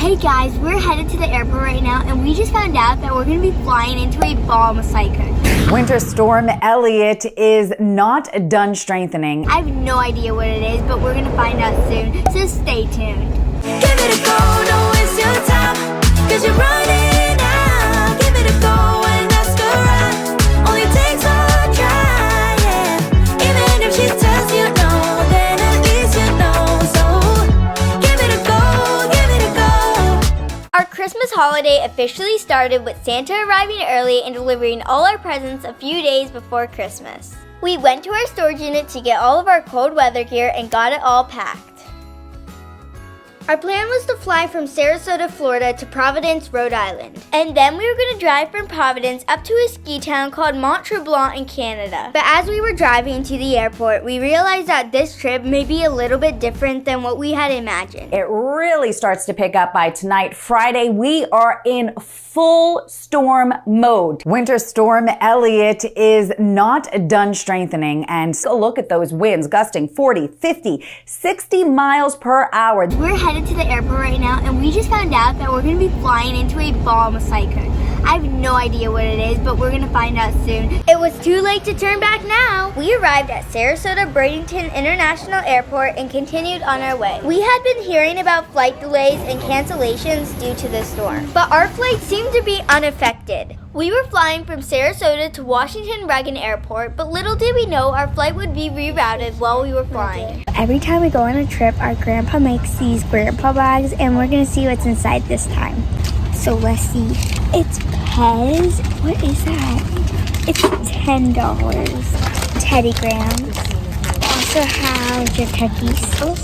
Hey guys, we're headed to the airport right now and we just found out that we're going to be flying into a bomb cyclone. Winter storm Elliott is not done strengthening. I have no idea what it is, but we're going to find out soon, so stay tuned. Give it a go, don't waste your time, cause you're running out. Give it a go and ask around, only takes one try, yeah. Even if she tells you no, then at least you know. So give it a go, give it a go. Our Christmas holiday officially started with Santa arriving early and delivering all our presents a few days before Christmas. We went to our storage unit to get all of our cold weather gear and got it all packed. Our plan was to fly from Sarasota, Florida to Providence, Rhode Island. And then we were going to drive from Providence up to a ski town called Mont Tremblant in Canada. But as we were driving to the airport, we realized that this trip may be a little bit different than what we had imagined. It really starts to pick up by tonight, Friday. We are in full storm mode. Winter storm Elliott is not done strengthening, and so look at those winds gusting 40, 50, 60 miles per hour. We're headed to the airport right now and we just found out that we're going to be flying into a bomb cyclone. I have no idea what it is, but we're going to find out soon. It was too late to turn back now. We arrived at Sarasota Bradenton International Airport and continued on our way. We had been hearing about flight delays and cancellations due to the storm, but our flight seemed to be unaffected. We were flying from Sarasota to Washington Reagan Airport, but little did we know our flight would be rerouted while we were flying. Every time we go on a trip, our grandpa makes these grandpa bags, and we're gonna see what's inside this time. So let's see. It's Pez. What is that? It's $10. Teddy Grahams. Also have your taquitos.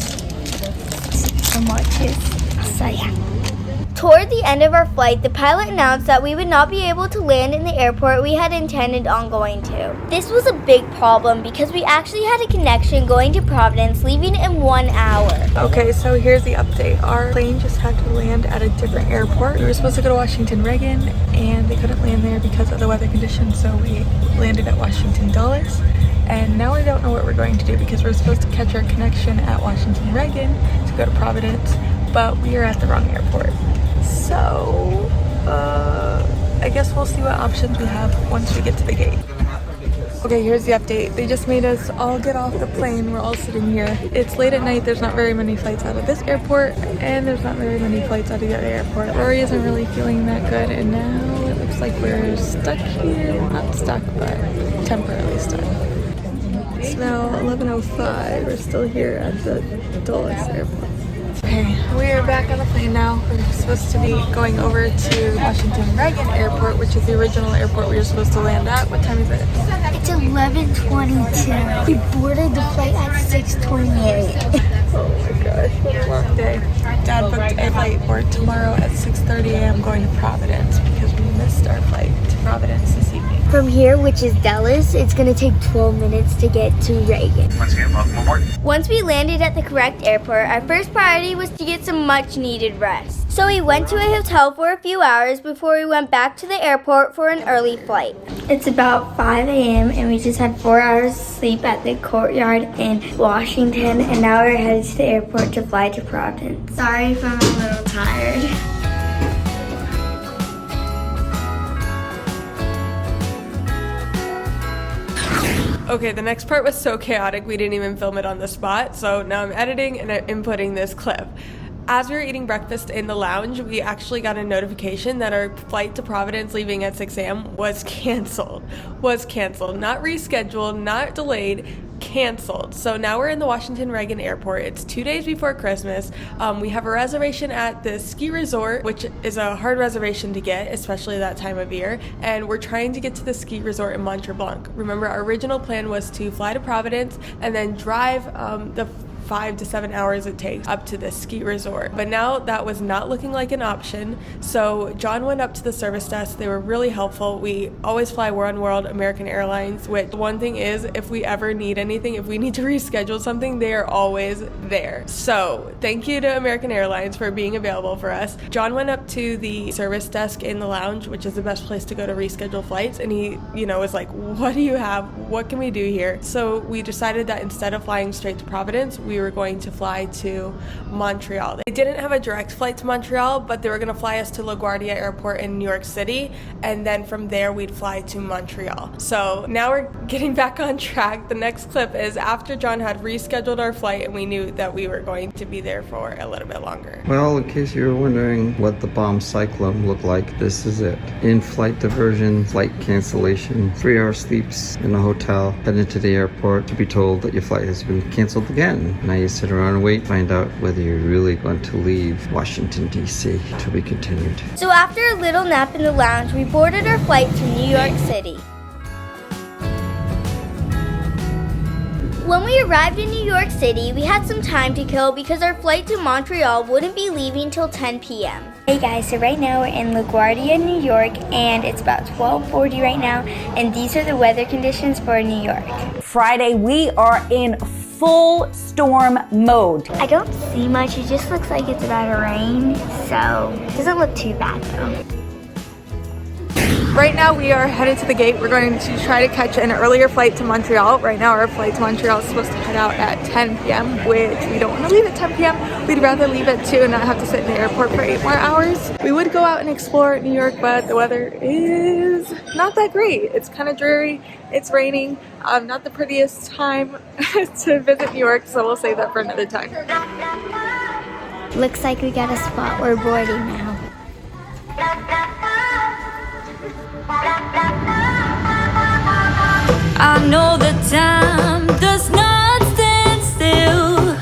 Some more too. So yeah. Toward the end of our flight, the pilot announced that we would not be able to land in the airport we had intended on going to. This was a big problem because we actually had a connection going to Providence, leaving in 1 hour. Okay, so here's the update. Our plane just had to land at a different airport. We were supposed to go to Washington Reagan and they couldn't land there because of the weather conditions, so we landed at Washington Dulles. And now we don't know what we're going to do because we're supposed to catch our connection at Washington Reagan to go to Providence, but we are at the wrong airport. So, I guess we'll see what options we have once we get to the gate. Okay, here's the update. They just made us all get off the plane. We're all sitting here. It's late at night. There's not very many flights out of this airport, and there's not very many flights out of the other airport. Rory isn't really feeling that good, and now it looks like we're stuck here. Not stuck, but temporarily stuck. It's now 11:05. We're still here at the Dulles airport. Okay, we are back on the plane now. We're supposed to be going over to Washington Reagan Airport, which is the original airport we were supposed to land at. What time is it? It's 11:22. We boarded the flight at 6:28. Oh my gosh, what a long day. Dad booked a flight for tomorrow at 6:30 a.m. going to Providence because we missed our flight to Providence this evening. From here, which is Dallas, it's going to take 12 minutes to get to Reagan. Once again, welcome aboard. Once we landed at the correct airport, our first priority was to get some much needed rest. So we went to a hotel for a few hours before we went back to the airport for an early flight. It's about 5 a.m. and we just had 4 hours sleep at the courtyard in Washington, and now we're headed to the airport to fly to Providence. Sorry if I'm a little tired. Okay, the next part was so chaotic we didn't even film it on the spot, so now I'm editing and I'm inputting this clip. As we were eating breakfast in the lounge, we actually got a notification that our flight to Providence leaving at 6 a.m. was canceled. Not rescheduled, not delayed, canceled. So now we're in the Washington Reagan Airport. It's 2 days before Christmas. We have a reservation at the ski resort, which is a hard reservation to get, especially that time of year. And we're trying to get to the ski resort in Mont Tremblant. Remember, our original plan was to fly to Providence and then drive the 5 to 7 hours it takes up to the ski resort. But now that was not looking like an option. So John went up to the service desk. They were really helpful. We always fly One World American Airlines, which one thing is, if we ever need anything, if we need to reschedule something, they are always there. So thank you to American Airlines for being available for us. John went up to the service desk in the lounge, which is the best place to go to reschedule flights, and he, was like, what do you have? What can we do here? So we decided that instead of flying straight to Providence, we we were going to fly to Montreal. They didn't have a direct flight to Montreal, but they were going to fly us to LaGuardia Airport in New York City, and then from there we'd fly to Montreal. So now we're getting back on track. The next clip is after John had rescheduled our flight and we knew that we were going to be there for a little bit longer. Well, in case you were wondering what the bomb Cyclone looked like, this is it. In-flight diversion, flight cancellation, 3-hour sleeps in a hotel, head into the airport to be told that your flight has been canceled again. Now you sit around and wait, find out whether you're really going to leave Washington, D.C. To be continued. So after a little nap in the lounge, we boarded our flight to New York City. When we arrived in New York City, we had some time to kill because our flight to Montreal wouldn't be leaving till 10 p.m. Hey guys, so right now we're in LaGuardia, New York, and it's about 12:40 right now, and these are the weather conditions for New York. Friday, we are in full storm mode. I don't see much, it just looks like it's about to rain, so it doesn't look too bad though. Right now we are headed to the gate. We're going to try to catch an earlier flight to Montreal. Right now our flight to Montreal is supposed to head out at 10 p.m., which we don't want to leave at 10 p.m. We'd rather leave at 2 and not have to sit in the airport for 8 more hours. We would go out and explore New York, but the weather is not that great. It's kind of dreary. It's raining. Not the prettiest time to visit New York, so we'll save that for another time. Looks like we got a spot we're boarding now. I know the time does not stand still.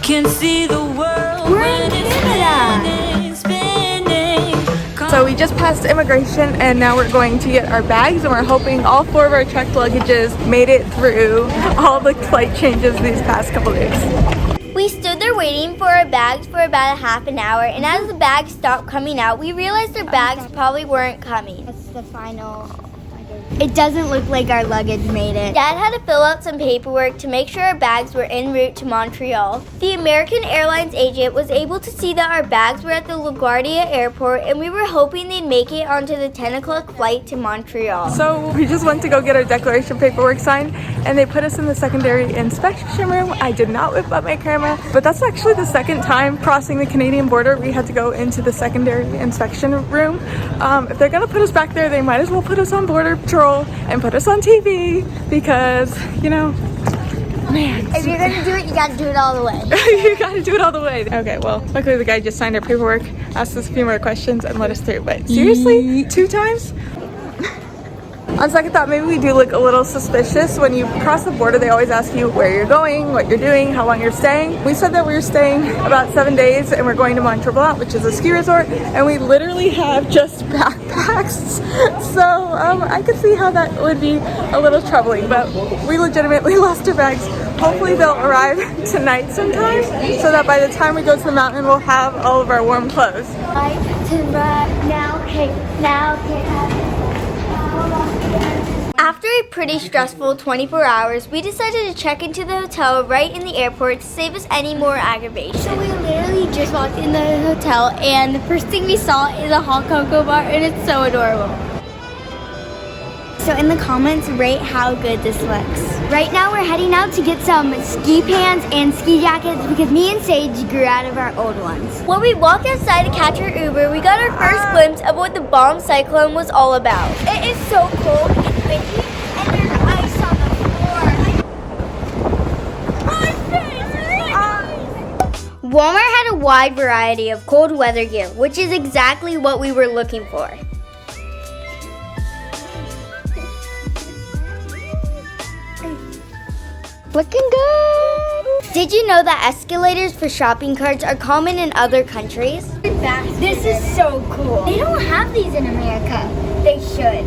Can see the world when it's spinning. So we just passed immigration and now we're going to get our bags, and we're hoping all 4 of our checked luggages made it through all the flight changes these past couple days. We stood there waiting for our bags for about a half an hour, and as the bags stopped coming out, we realized our bags probably weren't coming. That's the final. It doesn't look like our luggage made it. Dad had to fill out some paperwork to make sure our bags were en route to Montreal. The American Airlines agent was able to see that our bags were at the LaGuardia Airport, and we were hoping they'd make it onto the 10 o'clock flight to Montreal. So we just went to go get our declaration paperwork signed, and they put us in the secondary inspection room. I did not whip up my camera, but that's actually the second time crossing the Canadian border we had to go into the secondary inspection room. If they're gonna put us back there, they might as well put us on Border Patrol and put us on TV, because, you know, man. If you're gonna do it, you gotta do it all the way. You gotta do it all the way. Okay, well, luckily the guy just signed our paperwork, asked us a few more questions, and let us through. But seriously, 2 times? On second thought, maybe we do look a little suspicious. When you cross the border, they always ask you where you're going, what you're doing, how long you're staying. We said that we were staying about 7 days and we're going to Montreal, which is a ski resort, and we literally have just backpacks. So I could see how that would be a little troubling, but we legitimately lost our bags. Hopefully they'll arrive tonight sometime, so that by the time we go to the mountain, we'll have all of our warm clothes. After a pretty stressful 24 hours, we decided to check into the hotel right in the airport to save us any more aggravation. So we literally just walked in the hotel, and the first thing we saw is a hot cocoa bar, and it's so adorable. So in the comments, rate how good this looks. Right now we're heading out to get some ski pants and ski jackets because me and Sage grew out of our old ones. When we walked outside to catch our Uber, we got our first glimpse of what the bomb cyclone was all about. It is so cold, it's windy, and there's ice on the floor. Walmart had a wide variety of cold weather gear, which is exactly what we were looking for. Looking good. Did you know that escalators for shopping carts are common in other countries? This is so cool. They don't have these in America. They should.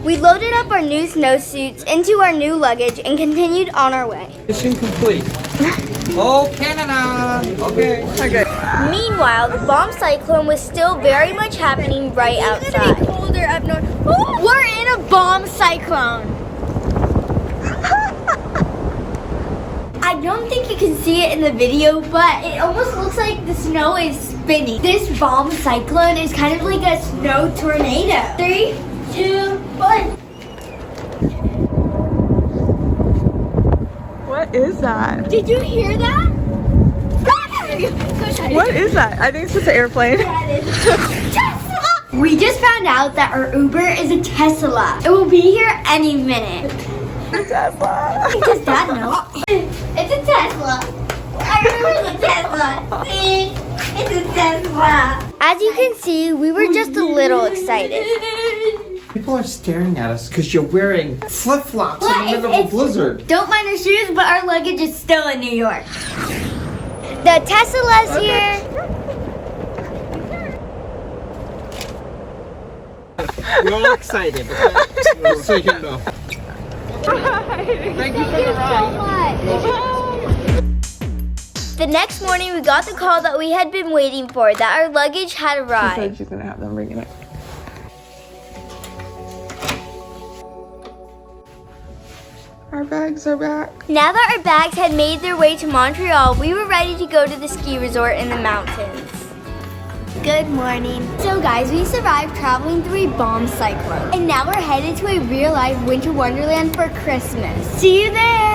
We loaded up our new snowsuits into our new luggage and continued on our way. Mission complete. Oh, Canada! Okay. Meanwhile, the bomb cyclone was still very much happening right outside. It's gonna be colder up north. Ooh, we're in a bomb cyclone. I don't think you can see it in the video, but it almost looks like the snow is spinning. This bomb cyclone is kind of like a snow tornado. 3, 2, 1. What What is that? Did you hear that? What is that? I think it's just an airplane. We just found out that our Uber is a Tesla. It will be here any minute. Tesla. Does Dad know? It's a Tesla. I remember the Tesla. See? It's a Tesla. As you can see, we were just a little excited. People are staring at us because you're wearing flip-flops in the middle of a blizzard. Don't mind our shoes, but our luggage is still in New York. The Tesla's here. We're all excited. Okay? So you know. Thank you for the ride. The next morning, we got the call that we had been waiting for, that our luggage had She arrived. said she's gonna have them bringing it. Our bags are back. Now that our bags had made their way to Montreal, we were ready to go to the ski resort in the mountains. Good morning. So guys, we survived traveling through a bomb cyclone. And now we're headed to a real-life winter wonderland for Christmas. See you there!